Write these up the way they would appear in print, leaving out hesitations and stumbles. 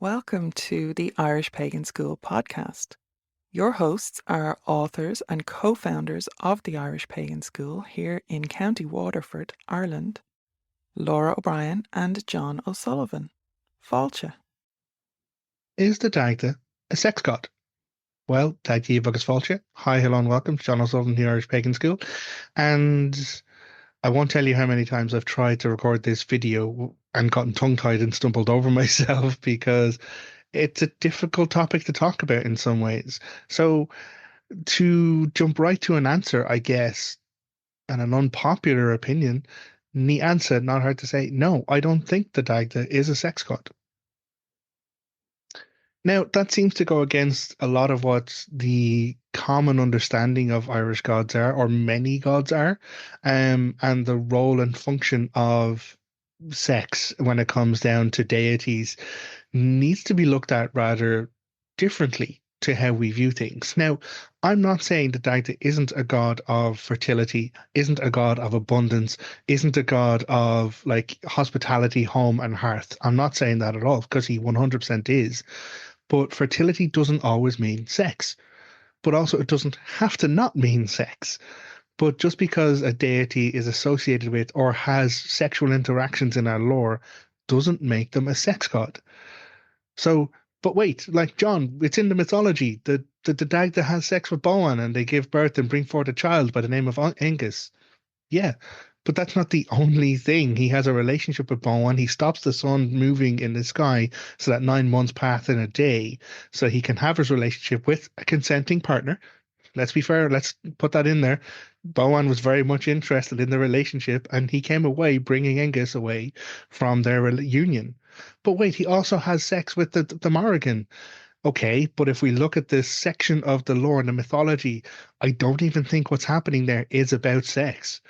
Welcome to the Irish Pagan School podcast. Your hosts are authors and co-founders of the Irish Pagan School here in County Waterford, Ireland, Laura O'Brien and Jon O'Sullivan. Fáilte. Is the Dagda a sex god? Well, Dagda agus Fáilte. Hi, hello, and welcome to Jon O'Sullivan, the Irish Pagan School. And I won't tell you how many times I've tried to record this video and gotten tongue-tied and stumbled over myself because it's a difficult topic to talk about in some ways. So to jump right to an answer, I guess, and an unpopular opinion, the answer, not hard to say, no, I don't think the Dagda is a sex god. Now, that seems to go against a lot of what the common understanding of Irish gods are, or many gods are, and the role and function of sex when it comes down to deities needs to be looked at rather differently to how we view things. Now, I'm not saying that Dagda isn't a god of fertility, isn't a god of abundance, isn't a god of like hospitality, home and hearth. I'm not saying that at all, because he 100% is. But fertility doesn't always mean sex. But also it doesn't have to not mean sex. But just because a deity is associated with or has sexual interactions in our lore doesn't make them a sex god. So, but wait, like Jon, it's in the mythology that the Dagda has sex with Boann and they give birth and bring forth a child by the name of Angus. Yeah, but that's not the only thing. He has a relationship with Boann. He stops the sun moving in the sky so that 9 months pass in a day, so he can have his relationship with a consenting partner. Let's be fair, let's put that in there. Boann was very much interested in the relationship, and he came away bringing Angus away from their union. But wait, he also has sex with the Morrigan. Okay, but if we look at this section of the lore and the mythology, I don't even think what's happening there is about sex.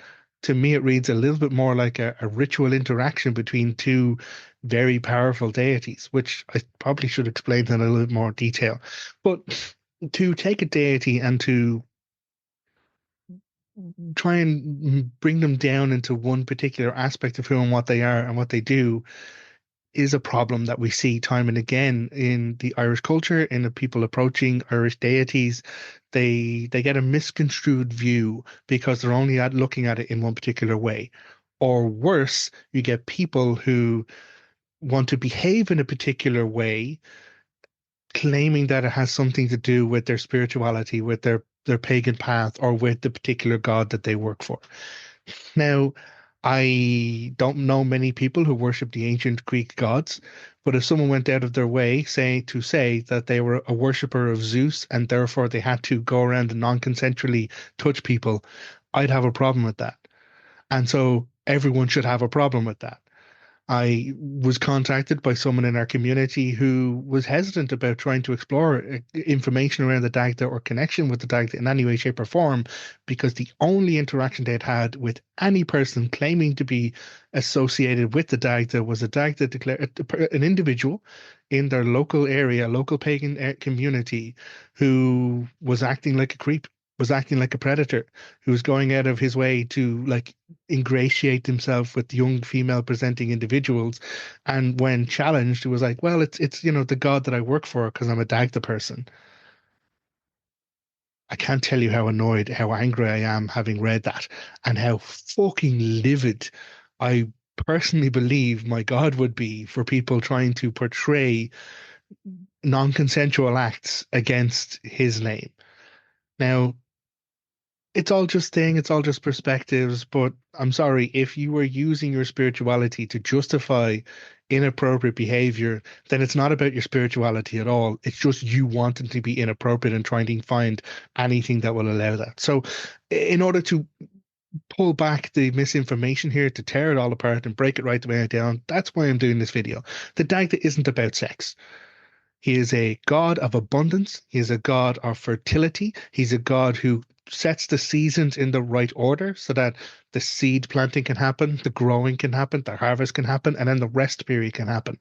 To me, it reads a little bit more like a ritual interaction between two very powerful deities, which I probably should explain in a little bit more detail. But to take a deity and to try and bring them down into one particular aspect of who and what they are and what they do is a problem that we see time and again in the Irish culture, in the people approaching Irish deities. They get a misconstrued view because they're only looking at it in one particular way. Or worse, you get people who want to behave in a particular way, claiming that it has something to do with their spirituality, with their pagan path, or with the particular god that they work for. Now, I don't know many people who worship the ancient Greek gods, but if someone went out of their way to say that they were a worshipper of Zeus and therefore they had to go around and non-consensually touch people, I'd have a problem with that. And so everyone should have a problem with that. I was contacted by someone in our community who was hesitant about trying to explore information around the Dagda or connection with the Dagda in any way, shape, or form, because the only interaction they'd had with any person claiming to be associated with the Dagda was a Dagda an individual in their local area, local pagan community, who was acting like a creep, was acting like a predator, who was going out of his way to like ingratiate himself with young female presenting individuals. And when challenged, it was like, well, it's the god that I work for because I'm a Dagda person. I can't tell you how annoyed, how angry I am having read that, and how fucking livid I personally believe my God would be for people trying to portray non-consensual acts against his name. Now, it's all just perspectives, but I'm sorry, if you were using your spirituality to justify inappropriate behavior, then it's not about your spirituality at all. It's just you wanting to be inappropriate and trying to find anything that will allow that. So in order to pull back the misinformation here, to tear it all apart and break it right the way down, that's why I'm doing this video. The Dagda isn't about sex. He is a god of abundance. He is a god of fertility. He's a god who sets the seasons in the right order so that the seed planting can happen, the growing can happen, the harvest can happen, and then the rest period can happen.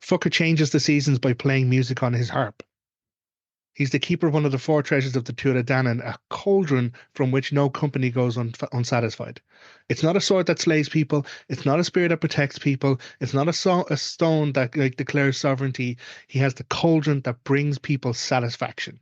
Fucker changes the seasons by playing music on his harp. He's the keeper of one of the four treasures of the Tuatha Danann, a cauldron from which no company goes unsatisfied. It's not a sword that slays people. It's not a spear that protects people. It's not a stone that like declares sovereignty. He has the cauldron that brings people satisfaction.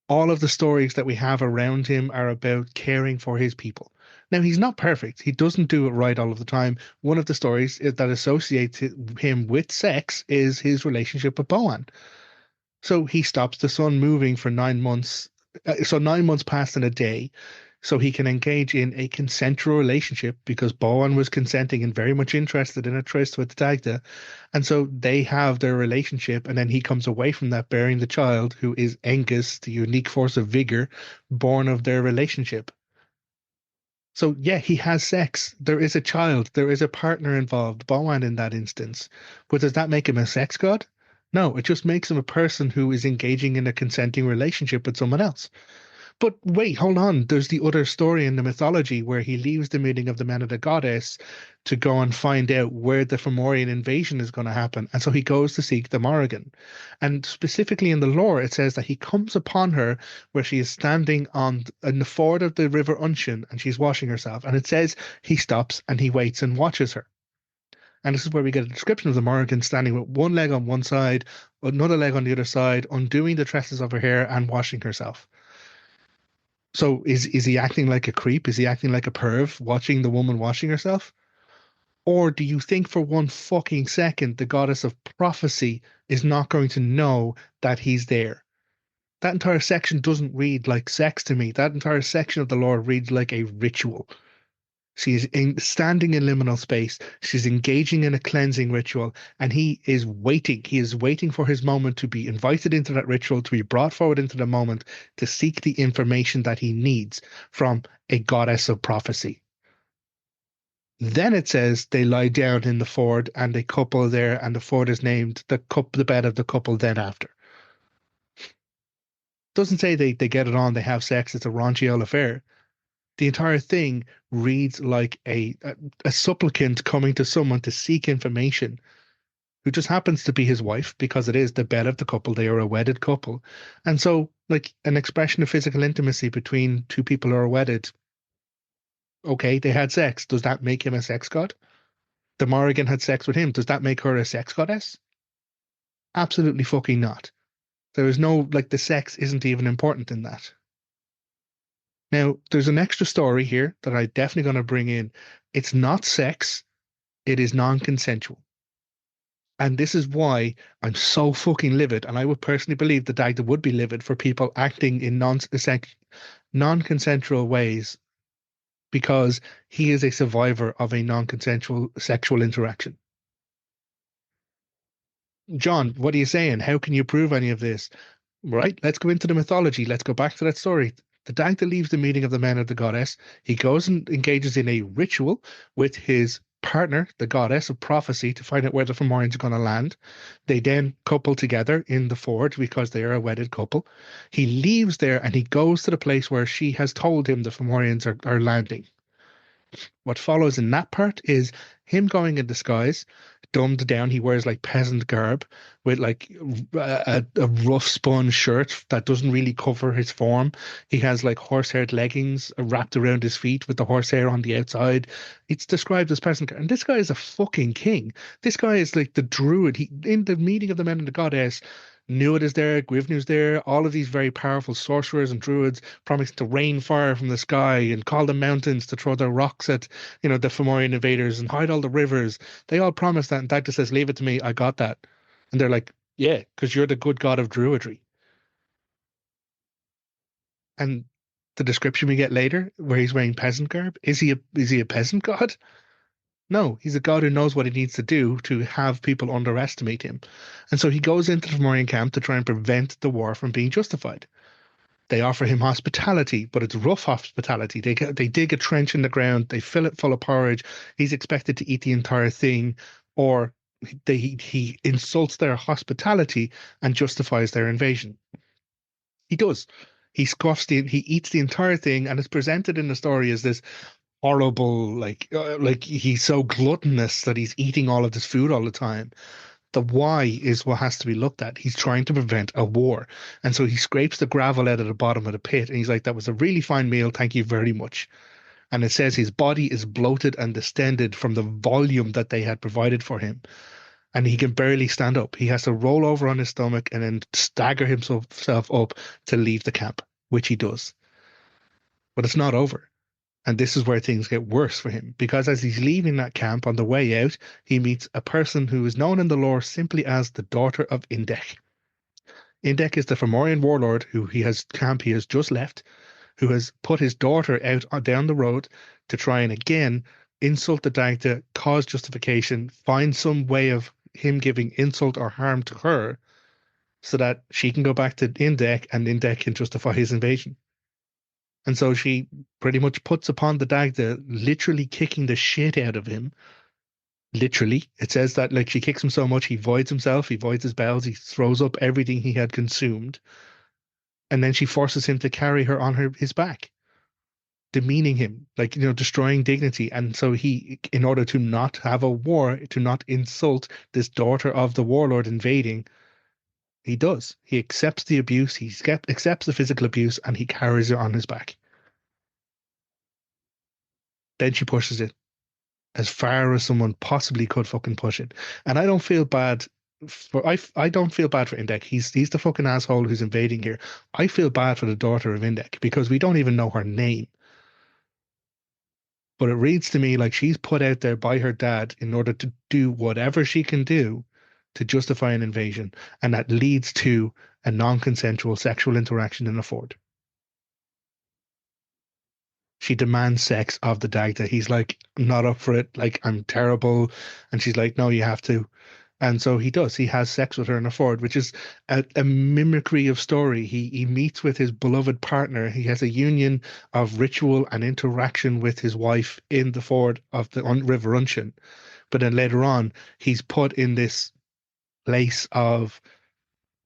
All of the stories that we have around him are about caring for his people. Now, he's not perfect. He doesn't do it right all of the time. One of the stories that associates him with sex is his relationship with Boann. So he stops the sun moving for 9 months. So 9 months passed in a day, so he can engage in a consensual relationship because Boann was consenting and very much interested in a tryst with Dagda. And so they have their relationship, and then he comes away from that bearing the child, who is Angus, the unique force of vigor born of their relationship. So yeah, he has sex. There is a child. There is a partner involved, Boann in that instance. But does that make him a sex god? No, it just makes him a person who is engaging in a consenting relationship with someone else. But wait, hold on. There's the other story in the mythology where he leaves the meeting of the men of the goddess to go and find out where the Fomorian invasion is going to happen. And so he goes to seek the Morrigan. And specifically in the lore, it says that he comes upon her where she is standing on in the ford of the River Unshin and she's washing herself. And it says he stops and he waits and watches her. And this is where we get a description of the Morrigan standing with one leg on one side, another leg on the other side, undoing the tresses of her hair and washing herself. So is he acting like a creep? Is he acting like a perv watching the woman washing herself? Or do you think for one fucking second the goddess of prophecy is not going to know that he's there? That entire section doesn't read like sex to me. That entire section of the lore reads like a ritual. Standing in liminal space. She's engaging in a cleansing ritual, and he is waiting. He is waiting for his moment to be invited into that ritual, to be brought forward into the moment, to seek the information that he needs from a goddess of prophecy. Then it says they lie down in the ford, and a couple there, and the ford is named the bed of the couple. Then after, doesn't say they get it on, they have sex. It's a raunchy old affair. The entire thing reads like a supplicant coming to someone to seek information who just happens to be his wife because it is the bed of the couple. They are a wedded couple. And so, like, an expression of physical intimacy between two people who are wedded. Okay, they had sex. Does that make him a sex god? The Morrigan had sex with him. Does that make her a sex goddess? Absolutely fucking not. There is no, like, the sex isn't even important in that. Now, there's an extra story here that I definitely going to bring in. It's not sex, it is non-consensual. And this is why I'm so fucking livid. And I would personally believe that Dagda would be livid for people acting in non-consensual ways because he is a survivor of a non-consensual sexual interaction. John, what are you saying? How can you prove any of this? Right, let's go into the mythology. Let's go back to that story. The Dagda leaves the meeting of the men of the goddess. He goes and engages in a ritual with his partner, the goddess of prophecy, to find out where the Fomorians are going to land. They then couple together in the forge because they are a wedded couple. He leaves there and he goes to the place where she has told him the Fomorians are landing. What follows in that part is him going in disguise, dumbed down. He wears like peasant garb with like a rough spun shirt that doesn't really cover his form. He has like horse-haired leggings wrapped around his feet with the horsehair on the outside. It's described as peasant garb. And this guy is a fucking king. This guy is like the druid. He in the meeting of the men and the goddess. Nuad is there, Gwivnu's there, all of these very powerful sorcerers and druids promising to rain fire from the sky and call the mountains to throw their rocks at, the Fomorian invaders and hide all the rivers. They all promise that, and Dagda says, "Leave it to me, I got that." And they're like, "Yeah, because you're the good god of druidry." And the description we get later, where he's wearing peasant garb, is he a peasant god? No, he's a god who knows what he needs to do to have people underestimate him. And so he goes into the Fomorian camp to try and prevent the war from being justified. They offer him hospitality, but it's rough hospitality. They dig a trench in the ground, they fill it full of porridge. He's expected to eat the entire thing, or he insults their hospitality and justifies their invasion. He does. He eats the entire thing, and it's presented in the story as this horrible, like he's so gluttonous that he's eating all of this food all the time. The why is what has to be looked at. He's trying to prevent a war. And so he scrapes the gravel out of the bottom of the pit and he's like, that was a really fine meal. Thank you very much. And it says his body is bloated and distended from the volume that they had provided for him. And he can barely stand up. He has to roll over on his stomach and then stagger himself up to leave the camp, which he does. But it's not over. And this is where things get worse for him, because as he's leaving that camp on the way out, he meets a person who is known in the lore simply as the daughter of Indech. Indech is the Fomorian warlord who he has just left, who has put his daughter out down the road to try and again insult the Dagda, cause justification, find some way of him giving insult or harm to her so that she can go back to Indech and Indech can justify his invasion. And so she pretty much puts upon the Dagda, literally kicking the shit out of him. Literally. It says that like she kicks him so much he voids himself, he voids his bowels, he throws up everything he had consumed. And then she forces him to carry her on his back, demeaning him, like, destroying dignity. And so he, in order to not have a war, to not insult this daughter of the warlord invading, he does. He accepts the abuse, he accepts the physical abuse, and he carries her on his back. Then she pushes it as far as someone possibly could fucking push it. And I don't feel bad I don't feel bad for Indek. He's the fucking asshole who's invading here. I feel bad for the daughter of Indek because we don't even know her name. But it reads to me like she's put out there by her dad in order to do whatever she can do to justify an invasion, and that leads to a non-consensual sexual interaction in a fort. She demands sex of the Dagda. He's like, I'm not up for it. Like, I'm terrible. And she's like, no, you have to. And so he does. He has sex with her in a fort, which is a mimicry of story. He meets with his beloved partner. He has a union of ritual and interaction with his wife in the fort of the River Unshin. But then later on, he's put in this place of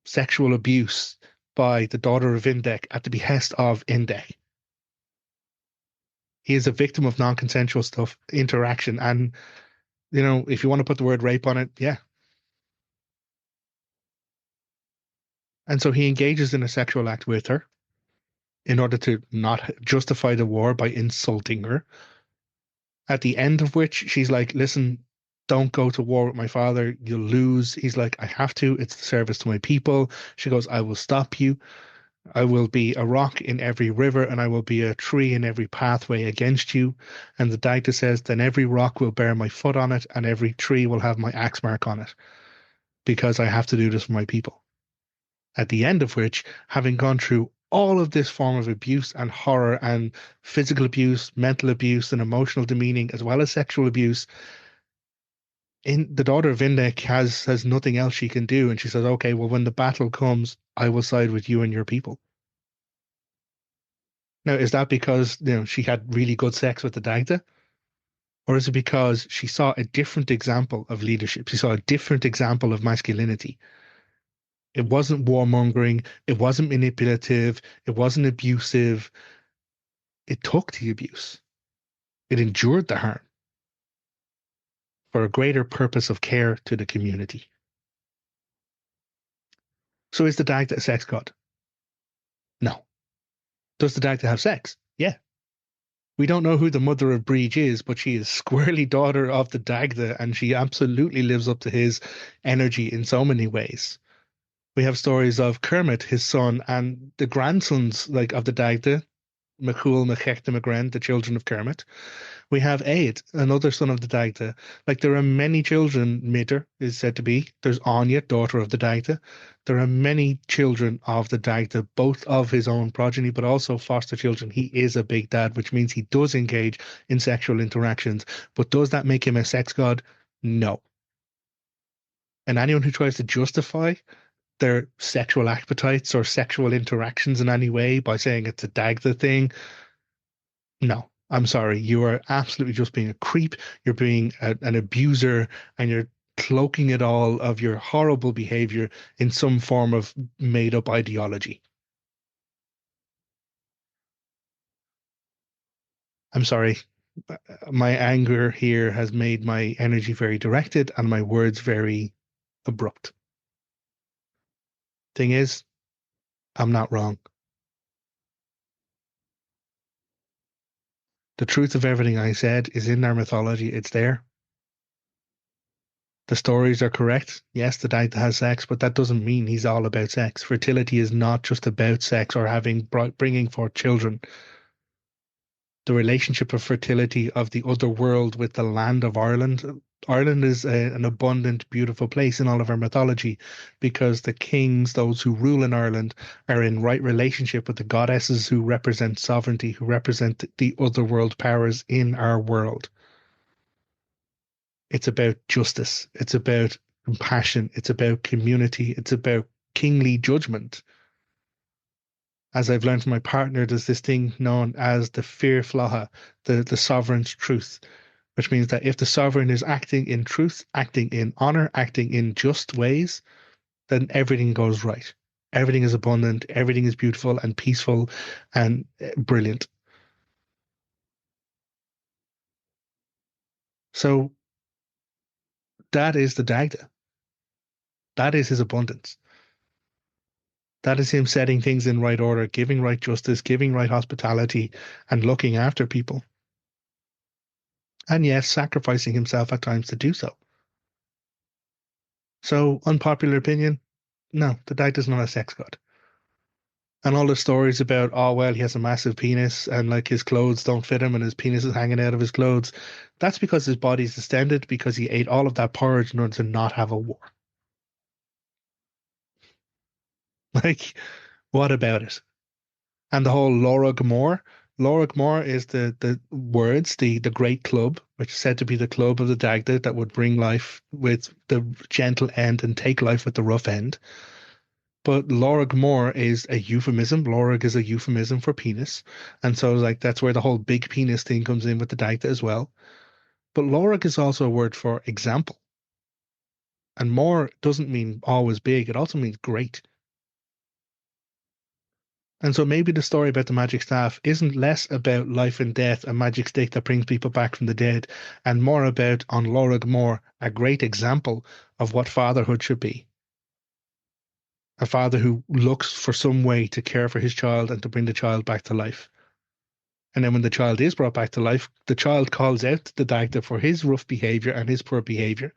sexual abuse by the daughter of Indek at the behest of Indek. He is a victim of non-consensual stuff, interaction, and if you want to put the word rape on it, yeah. And so he engages in a sexual act with her in order to not justify the war by insulting her. At the end of which she's like, listen, don't go to war with my father. You'll lose. He's like, I have to. It's the service to my people. She goes, I will stop you. I will be a rock in every river and I will be a tree in every pathway against you. And the Dagda says, then every rock will bear my foot on it and every tree will have my axe mark on it because I have to do this for my people. At the end of which, having gone through all of this form of abuse and horror and physical abuse, mental abuse, and emotional demeaning, as well as sexual abuse, in the daughter of Indek has nothing else she can do, and she says, "Okay, well, when the battle comes, I will side with you and your people." Now, is that because she had really good sex with the Dagda? Or is it because she saw a different example of leadership? She saw a different example of masculinity. It wasn't warmongering. It wasn't manipulative. It wasn't abusive. It took the abuse. It endured the harm for a greater purpose of care to the community. So is the Dagda a sex god? No. Does the Dagda have sex? Yeah. We don't know who the mother of Breege is, but she is squarely daughter of the Dagda, and she absolutely lives up to his energy in so many ways. We have stories of Kermit, his son, and the grandsons of the Dagda, McCool, Machechta, McGren, the children of Kermit. We have Aid, another son of the Dagda. There are many children, Mitter is said to be. There's Anya, daughter of the Dagda. There are many children of the Dagda, both of his own progeny, but also foster children. He is a big dad, which means he does engage in sexual interactions. But does that make him a sex god? No. And anyone who tries to justify their sexual appetites or sexual interactions in any way by saying it's a Dagda thing, no, I'm sorry. You are absolutely just being a creep. You're being an abuser and you're cloaking it all of your horrible behavior in some form of made up ideology. I'm sorry. My anger here has made my energy very directed and my words very abrupt. Thing is, I'm not wrong. The truth of everything I said is in our mythology. It's there. The stories are correct. Yes, the Dagda has sex, but that doesn't mean he's all about sex. Fertility is not just about sex or bringing forth children. The relationship of fertility of the other world with the land of Ireland. Ireland is an abundant, beautiful place in all of our mythology because the kings, those who rule in Ireland, are in right relationship with the goddesses who represent sovereignty, who represent the other world powers in our world. It's about justice. It's about compassion. It's about community. It's about kingly judgment. As I've learned from my partner, there's this thing known as the fear flaha, the sovereign's truth, which means that if the sovereign is acting in truth, acting in honor, acting in just ways, then everything goes right. Everything is abundant, everything is beautiful and peaceful and brilliant. So that is the Dagda. That is his abundance. That is him setting things in right order, giving right justice, giving right hospitality, and looking after people. And yes, sacrificing himself at times to do so. So, unpopular opinion, no, the Dagda is not a sex god. And all the stories about, oh, well, he has a massive penis and like his clothes don't fit him and his penis is hanging out of his clothes. That's because his body's distended because he ate all of that porridge in order to not have a war. Like, what about it? And the whole Laura Gmor. Laura Gmor is the words, the great club, which is said to be the club of the Dagda that would bring life with the gentle end and take life with the rough end. But Lorg Mor is a euphemism. Lorg is a euphemism for penis. And so like that's where the whole big penis thing comes in with the Dagda as well. But Lorg is also a word for example. And more doesn't mean always big, it also means great. And so maybe the story about the magic staff isn't less about life and death, a magic stick that brings people back from the dead, and more about on Lorg Mor, a great example of what fatherhood should be. A father who looks for some way to care for his child and to bring the child back to life. And then when the child is brought back to life, the child calls out to the Dagda for his rough behavior and his poor behavior.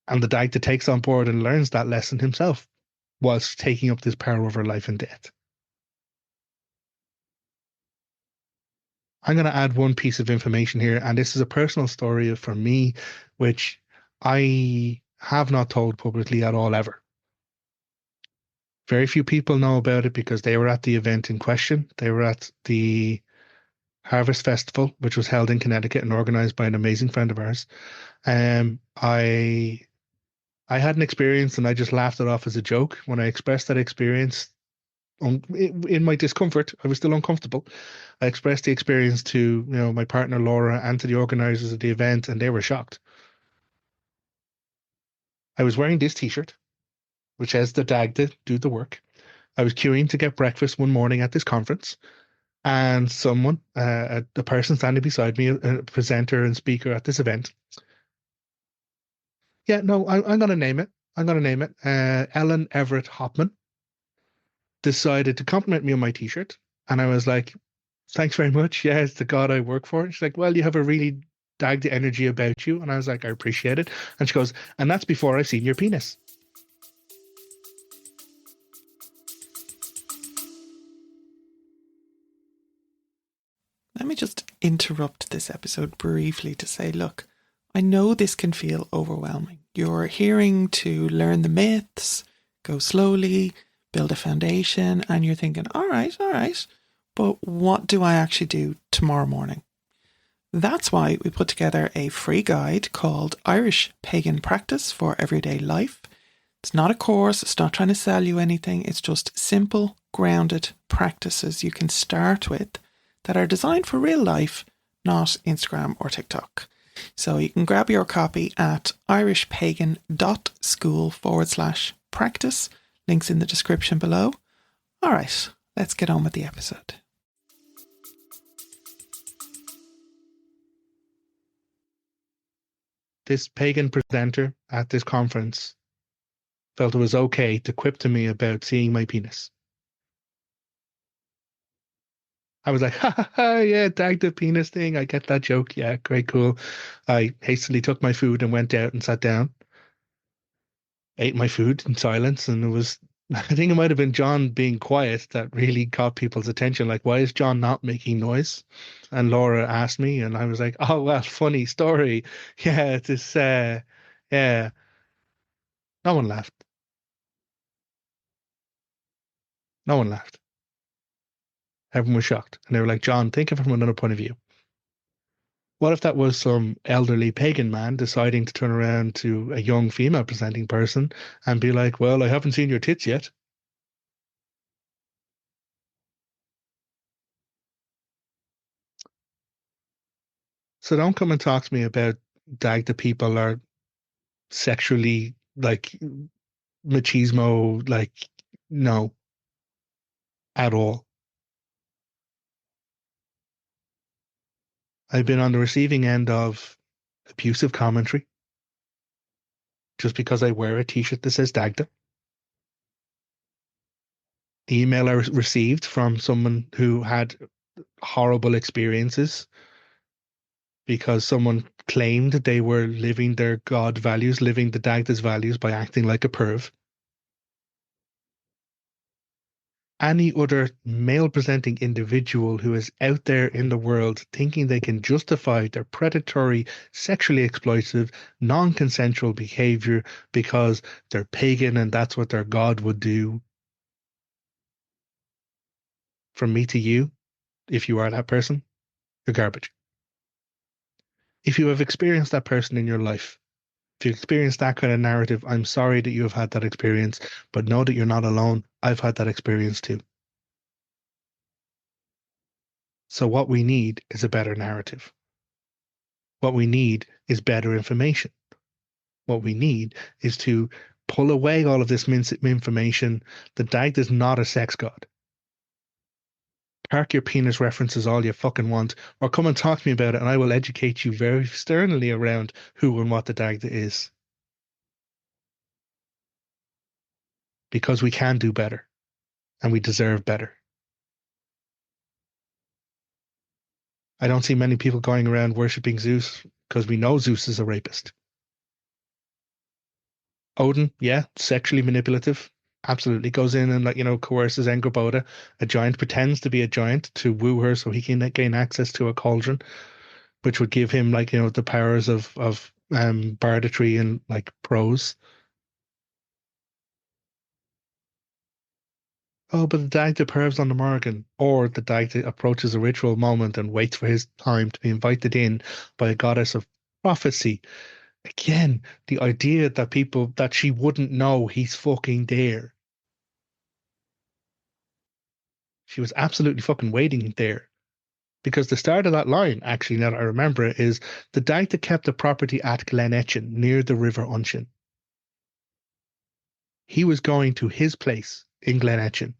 And the Dagda takes on board and learns that lesson himself whilst taking up this power over life and death. I'm going to add one piece of information here, and this is a personal story for me, which I have not told publicly at all ever. Very few people know about it because they were at the event in question. They were at the Harvest Festival, which was held in Connecticut and organized by an amazing friend of ours. I had an experience and I just laughed it off as a joke. When I expressed that experience in my discomfort, I was still uncomfortable. I expressed the experience to my partner Laura and to the organizers of the event, and they were shocked. I was wearing this T-shirt, which says the Dagda do the work. I was queuing to get breakfast one morning at this conference. And someone, a person standing beside me, a presenter and speaker at this event. Yeah, no, I'm going to name it. I'm going to name it. Ellen Everett Hopman decided to compliment me on my T-shirt. And I was like, thanks very much. Yeah, it's the God I work for. And she's like, well, you have a really Dagda energy about you. And I was like, I appreciate it. And she goes, and that's before I've seen your penis. Let me just interrupt this episode briefly to say, look, I know this can feel overwhelming. You're hearing to learn the myths, go slowly, build a foundation, and you're thinking, all right, but what do I actually do tomorrow morning? That's why we put together a free guide called Irish Pagan Practice for Everyday Life. It's not a course, it's not trying to sell you anything, it's just simple, grounded practices you can start with that are designed for real life, not Instagram or TikTok. So you can grab your copy at irishpagan.school/practice. Links in the description below. All right, let's get on with the episode. This pagan presenter at this conference felt it was okay to quip to me about seeing my penis. I was like, ha ha ha, yeah, Dagda penis thing. I get that joke. Yeah, great, cool. I hastily took my food and went out and sat down, ate my food in silence, and it was, I think it might have been John being quiet that really caught people's attention. Like, why is John not making noise? And Laura asked me, and I was like, oh, well, funny story. Yeah, this, yeah, no one laughed. No one laughed. Everyone was shocked. And they were like, John, think of it from another point of view. What if that was some elderly pagan man deciding to turn around to a young female presenting person and be like, well, I haven't seen your tits yet. So don't come and talk to me about Dagda people are sexually like machismo, like, no, at all. I've been on the receiving end of abusive commentary just because I wear a t-shirt that says Dagda. The email I received from someone who had horrible experiences because someone claimed they were living their God values, living the Dagda's values by acting like a perv. Any other male presenting individual who is out there in the world thinking they can justify their predatory, sexually exploitive, non consensual behavior because they're pagan and that's what their God would do. From me to you, if you are that person, you're garbage. If you have experienced that person in your life, if you experience that kind of narrative, I'm sorry that you have had that experience, but know that you're not alone. I've had that experience too. So what we need is a better narrative. What we need is better information. What we need is to pull away all of this information. The Dagda is not a sex god. Park your penis references all you fucking want, or come and talk to me about it, and I will educate you very sternly around who and what the Dagda is. Because we can do better, and we deserve better. I don't see many people going around worshipping Zeus because we know Zeus is a rapist. Odin, yeah, sexually manipulative. Absolutely goes in and, like, coerces Angrboda. A giant pretends to be a giant to woo her so he can gain access to a cauldron, which would give him, like, the powers of bardetry and, like, prose. Oh, but the Dagda pervs on the Morrigan, or the Dagda approaches a ritual moment and waits for his time to be invited in by a goddess of prophecy. Again, the idea that she wouldn't know he's fucking there. She was absolutely fucking waiting there. Because the start of that line, actually, now that I remember it, is the Dagda kept the property at Glenetchin, near the River Unshin. He was going to his place in Glenetchin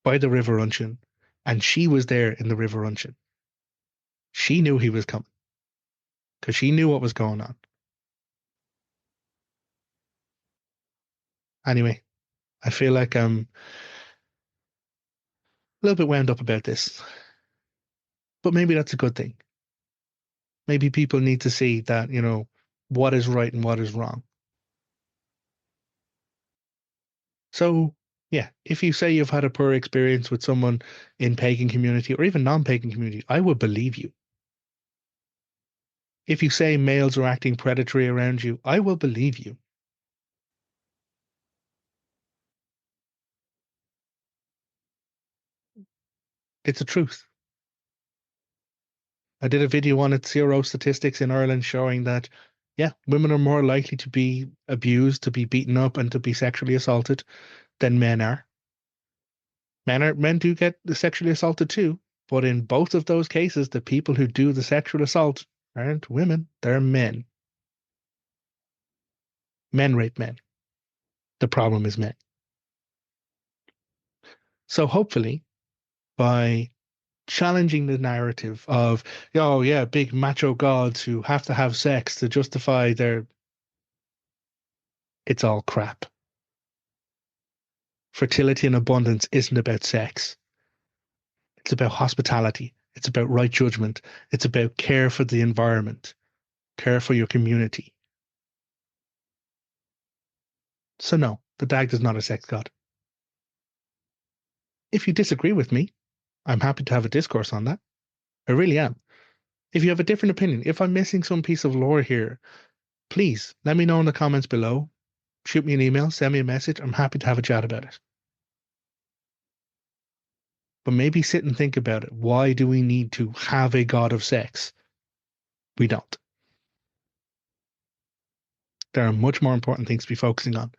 by the River Unshin, and she was there in the River Unshin. She knew he was coming because she knew what was going on. Anyway, I feel like I'm a little bit wound up about this, but maybe that's a good thing. Maybe people need to see that, what is right and what is wrong. So, yeah, if you say you've had a poor experience with someone in pagan community or even non-pagan community, I would believe you. If you say males are acting predatory around you, I will believe you. It's a truth. I did a video on it, zero statistics in Ireland showing that, yeah, women are more likely to be abused, to be beaten up, and to be sexually assaulted than men are. Men do get sexually assaulted too, but in both of those cases, the people who do the sexual assault aren't women, they're men. Men rape men. The problem is men. So hopefully, by challenging the narrative of, oh yeah, big macho gods who have to have sex to justify their, it's all crap. Fertility and abundance isn't about sex. It's about hospitality. It's about right judgment. It's about care for the environment, care for your community. So no, the Dagda is not a sex god. If you disagree with me, I'm happy to have a discourse on that. I really am. If you have a different opinion, if I'm missing some piece of lore here, please let me know in the comments below. Shoot me an email, send me a message. I'm happy to have a chat about it. But maybe sit and think about it. Why do we need to have a god of sex? We don't. There are much more important things to be focusing on.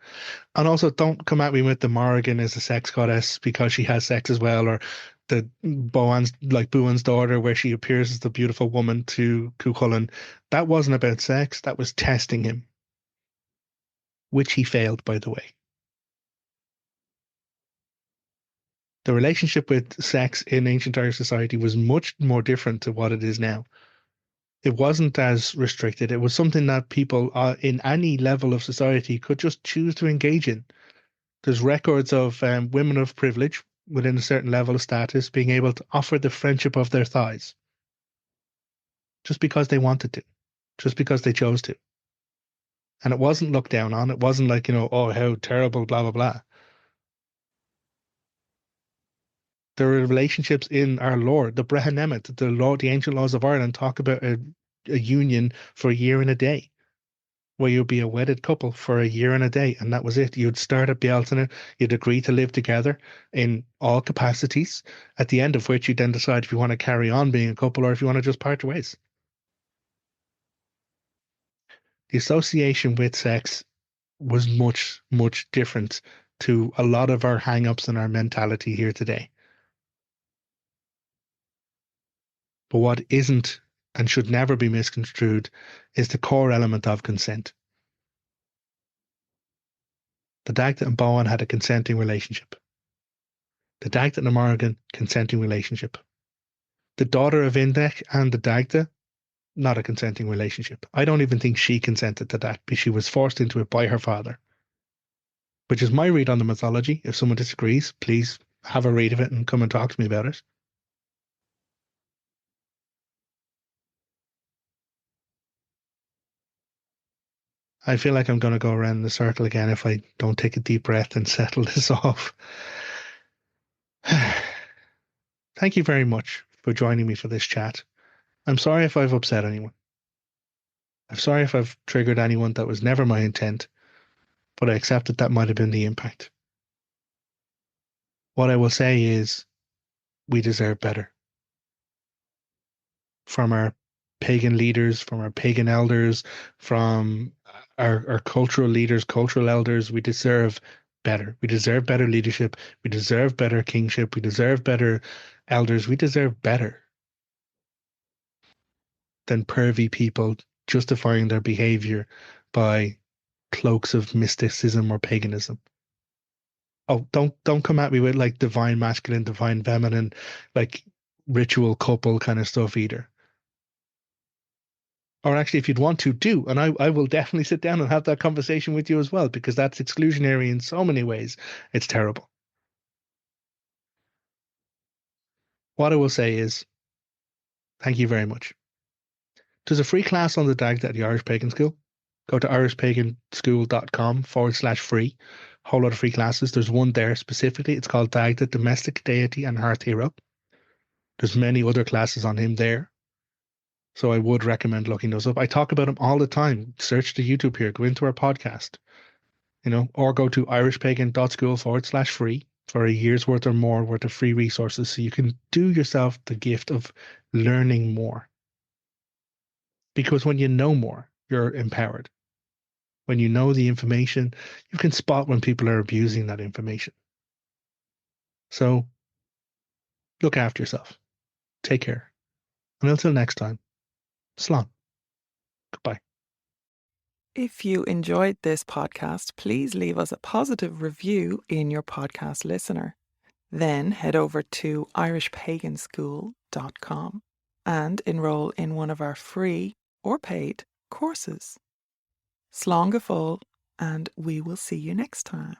And also, don't come at me with the Morrigan is a sex goddess because she has sex as well, or the Boann's daughter, where she appears as the beautiful woman to Cuchulainn. That wasn't about sex. That was testing him, which he failed, by the way. The relationship with sex in ancient Irish society was much more different to what it is now. It wasn't as restricted. It was something that people in any level of society could just choose to engage in. There's records of women of privilege within a certain level of status being able to offer the friendship of their thighs just because they wanted to, just because they chose to. And it wasn't looked down on. It wasn't like, oh, how terrible, blah, blah, blah. There are relationships in our lore. The Brehon Emmet, the ancient laws of Ireland, talk about a union for a year and a day, where you'd be a wedded couple for a year and a day, and that was it. You'd start at Bealtaine, you'd agree to live together in all capacities, at the end of which you then decide if you want to carry on being a couple or if you want to just part ways. The association with sex was much, much different to a lot of our hang-ups and our mentality here today. But what isn't and should never be misconstrued is the core element of consent. The Dagda and Boann had a consenting relationship. The Dagda and the Morrigan, consenting relationship. The daughter of Indech and the Dagda, not a consenting relationship. I don't even think she consented to that, but she was forced into it by her father. Which is my read on the mythology. If someone disagrees, please have a read of it and come and talk to me about it. I feel like I'm going to go around in the circle again if I don't take a deep breath and settle this off. Thank you very much for joining me for this chat. I'm sorry if I've upset anyone. I'm sorry if I've triggered anyone. That was never my intent, but I accept that might have been the impact. What I will say is we deserve better. From our pagan leaders, from our pagan elders, from our cultural leaders, cultural elders, we deserve better. We deserve better leadership. We deserve better kingship. We deserve better elders. We deserve better than pervy people justifying their behavior by cloaks of mysticism or paganism. Oh, don't come at me with like divine masculine, divine feminine, like ritual couple kind of stuff either. Or actually, if you'd want to, do. And I will definitely sit down and have that conversation with you as well, because that's exclusionary in so many ways. It's terrible. What I will say is, thank you very much. There's a free class on the Dagda at the Irish Pagan School. Go to irishpaganschool.com/free. Whole lot of free classes. There's one there specifically. It's called Dagda, Domestic Deity and Hearth Hero. There's many other classes on him there. So I would recommend looking those up. I talk about them all the time. Search the YouTube here. Go into our podcast, or go to irishpagan.school/free for a year's worth or more worth of free resources so you can do yourself the gift of learning more. Because when you know more, you're empowered. When you know the information, you can spot when people are abusing that information. So look after yourself. Take care. And until next time, slán. Goodbye. If you enjoyed this podcast, please leave us a positive review in your podcast listener. Then head over to irishpaganschool.com and enroll in one of our free or paid courses. Slán go fóill, and we will see you next time.